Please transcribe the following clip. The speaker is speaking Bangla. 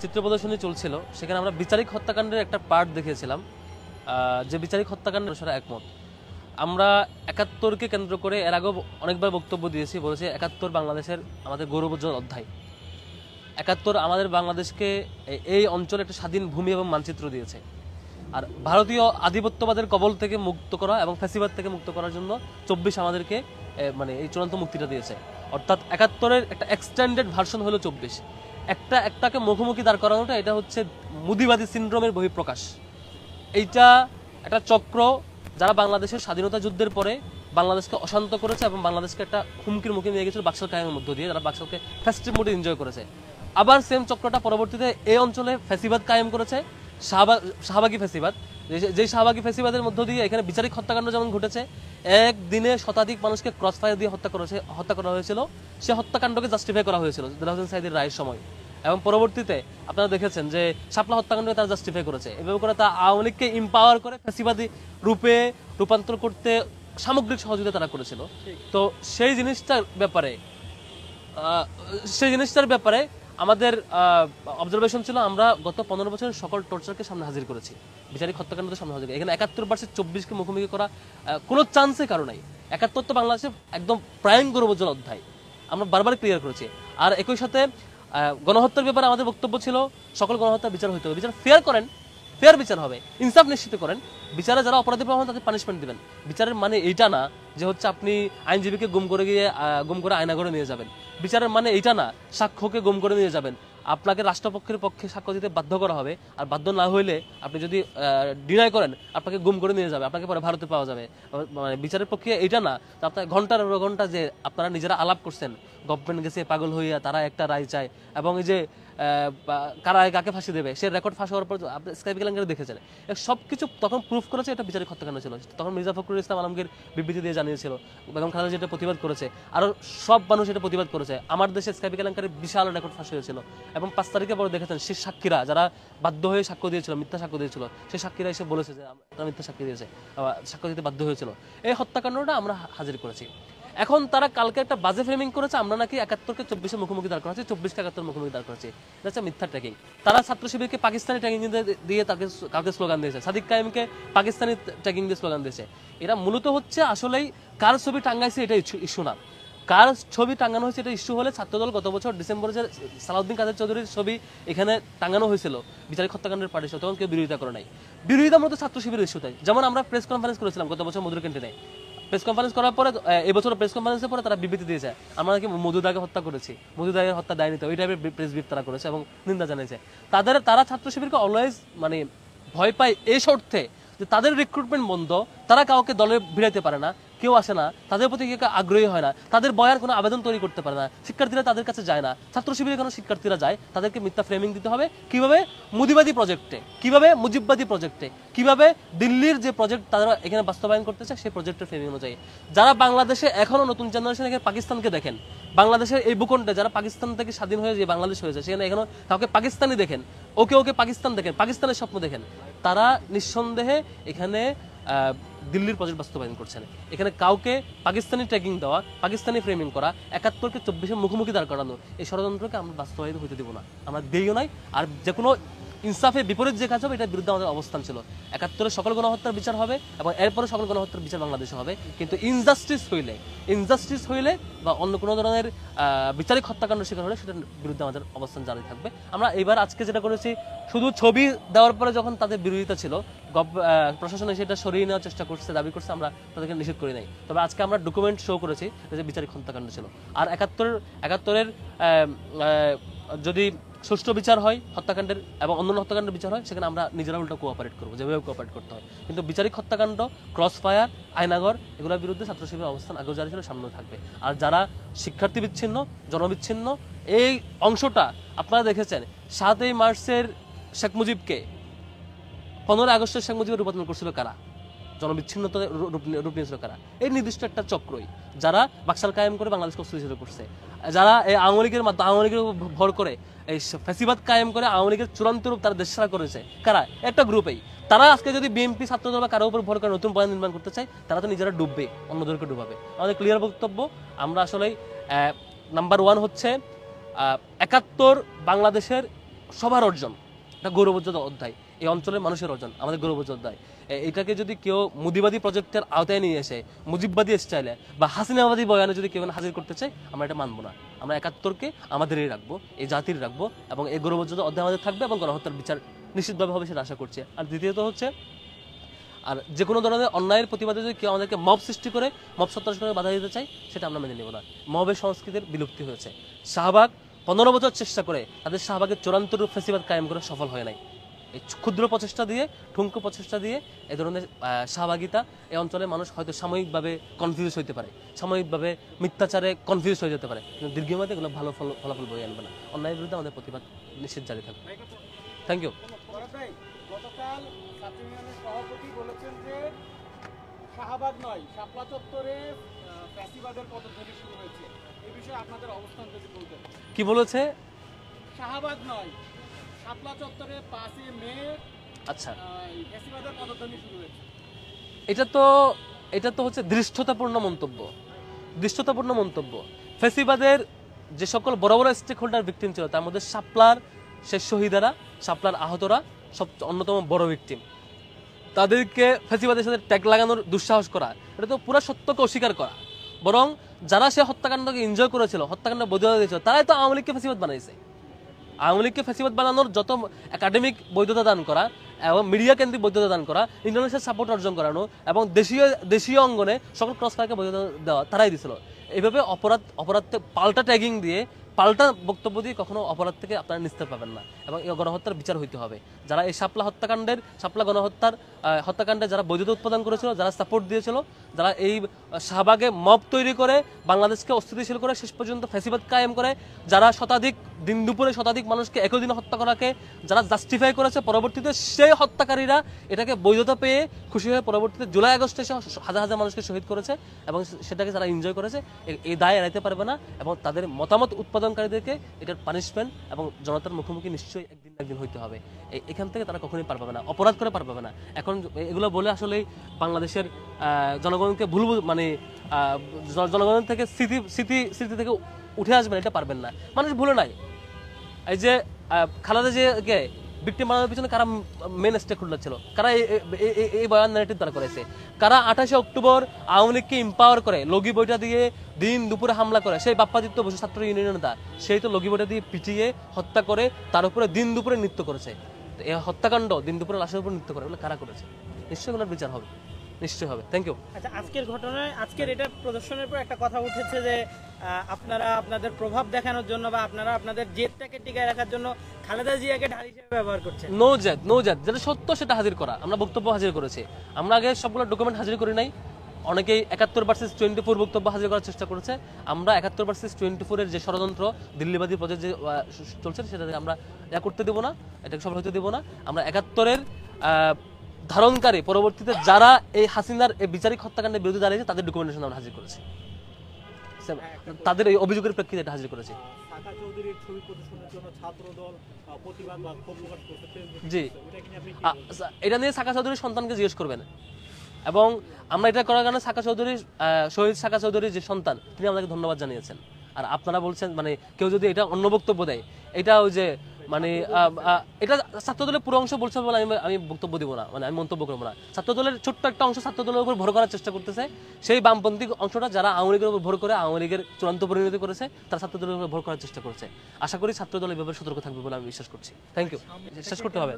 চিত্র প্রদর্শনী চলছিল, সেখানে আমরা বিচারিক হত্যাকাণ্ডের একটা পার্ট দেখেছিলাম। যে বিচারিক হত্যাকাণ্ডের সারা একমত। আমরা ৭১কে কেন্দ্র করে এর আগেও অনেকবার বক্তব্য দিয়েছি, বলেছি ৭১ বাংলাদেশের আমাদের গৌরবোজ্জ্বল অধ্যায়। ৭১ আমাদের বাংলাদেশকে এই অঞ্চলে একটা স্বাধীন ভূমি এবং মানচিত্র দিয়েছে। আর ভারতীয় আধিপত্যবাদের কবল থেকে মুক্ত করা এবং ফ্যাসিবাদ থেকে মুক্ত করার জন্য ২৪ আমাদেরকে মানে এই চূড়ান্ত মুক্তিটা দিয়েছে। অর্থাৎ ৭১-এর একটা এক্সটেন্ডেড ভার্সন হলো ২৪। একটাকে মুখোমুখি দাঁড় করানোটা এটা হচ্ছে মুদিবাদী সিনড্রোমের বহিঃপ্রকাশ। এইটা একটা চক্র যারা বাংলাদেশের স্বাধীনতা যুদ্ধের পরে বাংলাদেশকে অশান্ত করেছে এবং বাংলাদেশকে একটা হুমকির মুখে নিয়ে গেছিল বাকশাল কায়েমের মধ্য দিয়ে, যারা বাকশালকে ফেস্টিভ মোডে এনজয় করেছে। আবার সেম চক্রটা পরবর্তীতে এই অঞ্চলে ফ্যাসিবাদ কায়েম করেছে, শাহবাগী ফ্যাসিবাদ। যে শাহবাগী ফ্যাসিবাদের মধ্য দিয়ে এখানে বিচারিক হত্যাকাণ্ড যেমন ঘটেছে, একদিনে শতাধিক মানুষকে ক্রস ফায়ার দিয়ে হত্যা করা হয়েছিল, সে হত্যাকাণ্ডকে জাস্টিফাই করা হয়েছিল দেলোয়ার হোসেন সাঈদীর রায়ের সময়। এবং পরবর্তীতে আপনারা দেখেছেন যে শাপলা হত্যাকাণ্ডকে তারা জাস্টিফাই করেছে। এভাবে করে তারা আওয়ামী লীগকে ইম্পাওয়ার করে ফ্যাসিবাদী রূপে রূপান্তর করতে সামগ্রিক সহযোগিতা তারা করেছিল। তো সেই জিনিসটার ব্যাপারে আমাদের অবজারভেশন ছিল, আমরা গত ১৫ বছরের সকল টর্চারকে সামনে হাজির করেছি, বিচারিক হত্যাকাণ্ডের সামনে হাজির। এখানে ৭১ ভার্সেস ২৪কে মুখোমুখি করা কোনো চান্সে কারো নাই। ৭১ তো বাংলাদেশের একদম প্রাইম গৌরবোজ্জ্বল অধ্যায়, আমরা বারবার ক্লিয়ার করেছি। আর একই সাথে গণহত্যার ব্যাপারে আমাদের বক্তব্য ছিল সকল গণহত্যার বিচার হইতে হবে, বিচার ফেয়ার বিচার হবে, ইনসাফ নিশ্চিত করেন। বিচারে যারা অপরাধী পাবেন তাদের পানিশমেন্ট দিবেন। বিচারের মানে এইটা না যে হচ্ছে আপনি আইনজীবীকে গুম করে আয়নাঘরে নিয়ে যাবেন। বিচারের মানে এইটা না সাক্ষ্যকে গুম করে নিয়ে যাবেন। আপনাকে রাষ্ট্রপক্ষের পক্ষে সাক্ষ্য দিতে বাধ্য করা হবে, আর বাধ্য না হইলে আপনি যদি ডিনাই করেন আপনাকে গুম করে নিয়ে যাবে, আপনাকে পরে ভারতে পাওয়া যাবে। মানে বিচারের পক্ষে এইটা না আপনার ঘন্টার ঘন্টা যে আপনারা নিজেরা আলাপ করছেন, গভর্নমেন্ট গেছে পাগল হইয়া তারা একটা রায় চায়, এবং এই যে কারা কাকে ফাঁসি দেবে সে রেকর্ড ফাঁস হওয়ার পর আপনি স্কাইপ কেলেঙ্কারি দেখেছেন। সবকিছু তখন প্রুফ করেছে এটা বিচারিক হত্যাকাণ্ড ছিল। তখন মির্জা ফখরুল ইসলাম আলমগীর বিবৃতি দিয়ে জানিয়েছিল, বেগম খালেদা যেটা প্রতিবাদ করেছে, আরো সব মানুষ এটা প্রতিবাদ করেছে। আমার দেশে স্কাইপ কেলেঙ্কারির বিশাল রেকর্ড ফাঁস হয়েছিল, এবং ৫ তারিখে পরে দেখেছেন সে সাক্ষীরা যারা বাধ্য হয়ে সাক্ষ্য দিয়েছিল, মিথ্যা সাক্ষ্য দিয়েছিল, সেই সাক্ষীরা এসে বলেছে যে তারা মিথ্যা সাক্ষী দিয়েছে, সাক্ষ্য দিতে বাধ্য হয়েছিল। এই হত্যাকাণ্ডটা আমরা হাজির করেছি। এখন তারা কালকে একটা বাজে ফ্রেমিং করেছে, আমরা নাকি ৭১কে ২৪-এ মুখোমুখি দাঁড় করাচ্ছি, ২৪কে ৭১ মুখোমুখি দাঁড় করাচ্ছি। এটা মিথ্যা ট্যাগিং। তারা ছাত্র শিবিরকে পাকিস্তানি ট্যাগিং দিয়ে কালকে স্লোগান দিয়েছে, সাদিক কায়েমকে পাকিস্তানি ট্যাগিং দিয়ে স্লোগান দিয়েছে। এরা মূলত হচ্ছে আসলেই কার ছবি টাঙ্গাইছে এটা ইস্যু না, কার ছবি টাঙ্গানো হয়েছে এটা ইস্যু হলে ছাত্রদল গত বছর ডিসেম্বরে যে সালাউদ্দিন কাদের চৌধুরীর ছবি এখানে টাঙ্গানো হয়েছিল বিচারিক হত্যাকাণ্ডের পার্টির সাথে, তখন কেউ বিরোধিতা করে নাই। বিরোধিতা মূলত ছাত্র শিবিরের ইস্যুতে। যেমন আমরা প্রেস কনফারেন্স করেছিলাম গত বছর মধুর ক্যান্টিনে, প্রেস কনফারেন্স করার পরে এবছর প্রেস কনফারেন্সের পরে তারা বিবৃতি দিয়েছে আমরা নাকি মধুদাকে হত্যা করেছি, মধুদাকে হত্যা দায় নিতে, ওই টাইপের প্রেস ব্রিফ তারা করেছে এবং নিন্দা জানিয়েছে। তারা ছাত্র শিবিরকে অলওয়েজ মানে ভয় পায় এই শর্তে যে তাদের রিক্রুটমেন্ট বন্ধ, তারা কাউকে দলে ভিড়াইতে পারে না, কেউ আসে না, তাদের প্রতি কেউ আগ্রহী হয় না, তাদের বয়ার কোনো আবেদন তৈরি করতে পারে না, শিক্ষার্থীরা তাদের কাছে যায় না। ছাত্র শিবিরে কোনো শিক্ষার্থীরা যায়, তাদেরকে মিথ্যা ফ্রেমিং দিতে হবে। কিভাবে? মুদিবাদী প্রজেক্টে, কিভাবে মুজিববাদী প্রজেক্টে, কিভাবে দিল্লির যে প্রজেক্ট তারা এখানে বাস্তবায়ন করতেছে সেই প্রজেক্টের ফ্রেমিং অনুযায়ী। যারা বাংলাদেশে এখনো নতুন জেনারেশন এখানে পাকিস্তানকে দেখেন, বাংলাদেশের এই ভূখণ্ডে যারা পাকিস্তান থেকে স্বাধীন হয়ে যে বাংলাদেশ হয়েছে সেখানে এখনো কাউকে পাকিস্তানি দেখেন, ওকে পাকিস্তান দেখেন, পাকিস্তানের স্বপ্ন দেখেন, তারা নিঃসন্দেহে এখানে দিল্লির প্রজেক্ট বাস্তবায়ন করছেন। এখানে কাউকে পাকিস্তানি ট্র্যাকিং দেওয়া, পাকিস্তানি ফ্রেমিং করা, ৭১কে ২৪-এ মুখোমুখি দাঁড় করানো, এই ষড়যন্ত্রকে আমরা বাস্তবায়িত হইতে দিব না, আমরা দিইও নাই। আর যে কোনো ইনসাফের বিপরীত যে কাজ হবে এটার বিরুদ্ধে আমাদের অবস্থান ছিল। ৭১-এর সকল গণহত্যার বিচার হবে এবং এরপরে সকল গণহত্যার বিচার বাংলাদেশে হবে। কিন্তু ইনজাস্টিস হইলে বা অন্য কোনো ধরনের বিচারিক হত্যাকাণ্ড শিকার হলে সেটার বিরুদ্ধে আমাদের অবস্থান জারি থাকবে। আমরা এবার আজকে যেটা করেছি, শুধু ছবি দেওয়ার পরে যখন তাদের বিরোধিতা ছিল, প্রশাসন সেটা সরিয়ে নেওয়ার চেষ্টা করছে, দাবি করছে, আমরা তাদেরকে নিষেধ করি নাই। তবে আজকে আমরা ডকুমেন্ট শো করেছি যে বিচারিক হত্যাকাণ্ড ছিল। আর ৭১-এর যদি সুষ্ঠু বিচার হয় হত্যাকাণ্ডের এবং অন্যান্য হত্যাকাণ্ডের বিচার হয়, সেখানে আমরা নিজেরা উল্টো কোঅপারেট করবো, যেভাবে কোঅপারেট করতে হয়। কিন্তু বিচারিক হত্যাকাণ্ড, ক্রস ফায়ার, আয়নাঘর, এগুলোর বিরুদ্ধে ছাত্র শিবিরের অবস্থান আগেও জারি ছিল, সামনেও থাকবে। আর যারা শিক্ষার্থী বিচ্ছিন্ন, জনবিচ্ছিন্ন, এই অংশটা আপনারা দেখেছেন ৭ই মার্চের শেখ মুজিবকে ১৫ আগস্টের শেখ মুজিবের রূপান্তর করছিল কারা? জনবিচ্ছিন্নতা রূপ নিয়েছিল কারা? এই নির্দিষ্ট একটা চক্রই যারা বাকশাল কায়েম করে বাংলাদেশকে অস্থিতিশীল করছে, যারা এই আওয়ামী লীগের ভর করে এই ফ্যাসিবাদ কায়েম করে আওয়ামী লীগের চূড়ান্ত রূপ তারা দেশছাড়া করেছে কারা? একটা গ্রুপেই। তারা আজকে যদি বিএনপি ছাত্রদল বা কারো উপর ভর করে নতুন বয়ান নির্মাণ করতে চায়, তারা তো নিজেরা ডুববে, অন্যদেরকে ডুবাবে। আমাদের ক্লিয়ার বক্তব্য, আমরা আসলে নাম্বার 1 হচ্ছে ৭১ বাংলাদেশের সবার অর্জন, এটা গৌরবোজ্জ্বল অধ্যায়, এই অঞ্চলের মানুষের অর্জন, আমাদের গৌরবোজ্জ্বল অধ্যায়। এটাকে যদি কেউ মুদিবাদী প্রজেক্টের আওতায় নিয়ে এসে মুজিববাদী স্টাইলে বা হাসিনাবাদী বয়ানে যদি কেউ হাজির করতে চায়, আমরা এটা মানবো না। আমরা ৭১কে আমাদেরই রাখবো, এই জাতির রাখবো, এবং এই গৌরবোজ্জ্বল অধ্যায় আমাদের থাকবে, এবং গণহত্যার বিচার নিশ্চিতভাবে হবে সেটা আশা করছি। আর দ্বিতীয়ত হচ্ছে, আর যে কোনো ধরনের অন্যায়ের প্রতিবাদে যদি কেউ আমাদেরকে মব সৃষ্টি করে, মব সত্যাগ্রহ করে বাধা দিতে চাই, সেটা আমরা মেনে নেব না। মবের সংস্কৃতির বিলুপ্তি হয়েছে। শাহবাগ 15 বছর চেষ্টা করে তাদের শাহবাগের চূড়ান্ত রূপ ফ্যাসিবাদ কায়েম করে সফল হয় নাই। এই ক্ষুদ্র প্রচেষ্টা দিয়ে, ঠুনকো প্রচেষ্টা দিয়ে এই ধরনের শাহবাগিতা এই অঞ্চলের মানুষ হয়তো সাময়িকভাবে কনফিউজ হইতে পারে, সাময়িকভাবে মিথ্যাচারে কনফিউজ হয়ে যেতে পারে, কিন্তু দীর্ঘমেয়াদে এগুলো ভালো ফলাফল বয়ে আনবে না। অন্যায়ের বিরুদ্ধে আমাদের প্রতিবাদ নিশ্চিত জারি থাকবে। Thank you. গতকাল ছাত্র ইউনিয়নের সভাপতি বলেছেন যে শাহবাগ নয়, শাপলা চত্বরে ফ্যাসিবাদের পদধ্বনি শুরু হয়েছে। এই বিষয়ে আপনাদের অবস্থান যদি বলতেন। কি বলেছে? শাহবাগ নয়, শাপলা চত্বরে 5 মে আচ্ছা, ফ্যাসিবাদের পদধ্বনি শুরু হয়েছে। এটা তো হচ্ছে দৃষ্টতাপূর্ণ মন্তব্য। ফ্যাসিবাদের যে সকল বড় বড় স্টেক হোল্ডার ভিকটিম ছিল, তার মধ্যে শাপলার শেষ শহীদেরা, শাপলার আহতরা সব অন্যতম বড় ভিকটিম। তাদেরকে ফ্যাসিবাদের সাথে ট্যাগ লাগানোর দুঃসাহস করা, এটা তো পুরো সত্যকে অস্বীকার করা। বরং যারা সে হত্যাকাণ্ডকে এনজয় করেছিল, হত্যাকাণ্ড বৈধতা দিয়েছিল, তারাই তো আওয়ামী লীগকে ফ্যাসিবাদ বানাইছে। আওয়ামী লীগকে ফ্যাসিবাদ বানানোর যত একাডেমিক বৈধতা দান করা এবং মিডিয়া কেন্দ্রিক বৈধতা দান করা, ইন্টারন্যাশনাল সাপোর্ট অর্জন করানো এবং দেশীয় অঙ্গনে সকল ক্রস ফায়ারকে বৈধতা দেওয়া তারাই দিছিল। এইভাবে অপরাধকে পাল্টা ট্যাগিং দিয়ে, পাল্টা বক্তব্য দিয়ে কখনো অপরাধ থেকে আপনারা নিস্তার পাবেন না, এবং এই গণহত্যার বিচার হইতে হবে। যারা এই শাপলা হত্যাকাণ্ডে যারা বৈধতা উৎপাদন করেছিল, যারা সাপোর্ট দিয়েছিল, যারা এই শাহবাগে মব তৈরি করে বাংলাদেশকে অস্থিতিশীল করে শেষ পর্যন্ত ফ্যাসিবাদ কায়েম করে, যারা দিন দুপুরে শতাধিক মানুষকে একই দিনে হত্যা করাকে যারা জাস্টিফাই করেছে, পরবর্তীতে সেই হত্যাকারীরা এটাকে বৈধতা পেয়ে খুশি হয়ে পরবর্তীতে জুলাই আগস্টে হাজার হাজার মানুষকে শহীদ করেছে, এবং সেটাকে যারা এনজয় করেছে, এই দায় এড়াইতে পারবে না, এবং তাদের মতামত উৎপাদনকারীদেরকে এটার পানিশমেন্ট এবং জনতার মুখোমুখি নিশ্চয়ই একদিন হইতে হবে। এখান থেকে তারা কখনোই পার পাবে না, অপরাধ করে পার পাবে না। এখন এগুলো বলে আসলে বাংলাদেশের জনগণকে জনগণের থেকে স্মৃতি থেকে উঠে আসবেন, এটা পারবেন না। মানুষ ভুলে নাই, এই যে খালেদা জিয়াকে ভিকটিম বানানোর পিছনে কারা মেন স্টেক হোল্ডার ছিল, কারা এই বয়ান ন্যারেটিভ দ্বারা করেছে, কারা 28শে অক্টোবর আওয়ামী লীগকে এম্পাওয়ার করে লগি বইটা দিয়ে দিন দুপুরে হামলা করে, সেই বাপ্পাদিত্য বসু ছাত্র ইউনিয়নের নেতা, সেই তো লগি বইটা দিয়ে পিটিয়ে হত্যা করে তার উপরে দিন দুপুরে নৃত্য করেছে। এই হত্যাকাণ্ড দিন দুপুরে লাশের উপর নৃত্য করে, এগুলো কারা করেছে? নিশ্চয়ই ওনার বিচার হবে, নিশ্চয়ই হবে। Thank you. আচ্ছা, আজকের ঘটনায় এটা প্রদর্শনের পর একটা কথা উঠেছে যে আপনারা আপনাদের প্রভাব দেখানোর জন্য বা আপনারা আপনাদের জেদটাকে টিকায় রাখার জন্য খালেদা জিয়াকে ঢাল হিসেবে ব্যবহার করছেন। নো জেদ, যেটা সত্য সেটা হাজির করা। আমরা বক্তব্য হাজির করেছি, আমরা আগে সবগুলো ডকুমেন্ট হাজির করি নাই। অনেকেই ৭১/24 বক্তব্য হাজির করার চেষ্টা করেছে। আমরা ৭১/24 যে ষড়যন্ত্র দিল্লিবাদী প্রজেক্ট যে চলছে, সেটাতে আমরা করতে দেবো না, এটাকে সফল হতে দেবো না। আমরা ৭১-এর ধারণকারী পরবর্তীতে যারা এই হাসিনার এই বিচারিক হত্যাকাণ্ডের বিরুদ্ধে দাঁড়িয়েছে, তাদের ডকুমেন্টেশন আমরা হাজির করেছি, তাদের এই অভিযোগের প্রেক্ষিতে এটা হাজির করেছি। জি, এটা নিয়ে সাকা চৌধুরীর সন্তানকে জিজ্ঞেস করবেন, এবং আমরা এটা করার কারণে শহীদ সাকা চৌধুরীর যে সন্তান, তিনি আমাদেরকে ধন্যবাদ জানিয়েছেন। আর আপনারা বলছেন মানে কেউ যদি এটা অন্য বক্তব্য দেয়, এটা ওই যে মানে এটা ছাত্রদলের পুরো অংশ বলছে বলে আমি বক্তব্য দিব না, মানে আমি মন্তব্য করবো না। ছাত্রদলের ছোট্ট একটা অংশ ছাত্রদলের উপর ভর করার চেষ্টা করতেছে, সেই বামপন্থী অংশটা যারা আওয়ামী লীগের উপর ভর করে আওয়ামী লীগের চূড়ান্ত পরিণতি করেছে, তারা ছাত্রদলের উপর ভর করার চেষ্টা করছে। আশা করি ছাত্রদল এভাবে সতর্ক থাকবে বলে আমি বিশ্বাস করছি। Thank you. শেষ করতে হবে।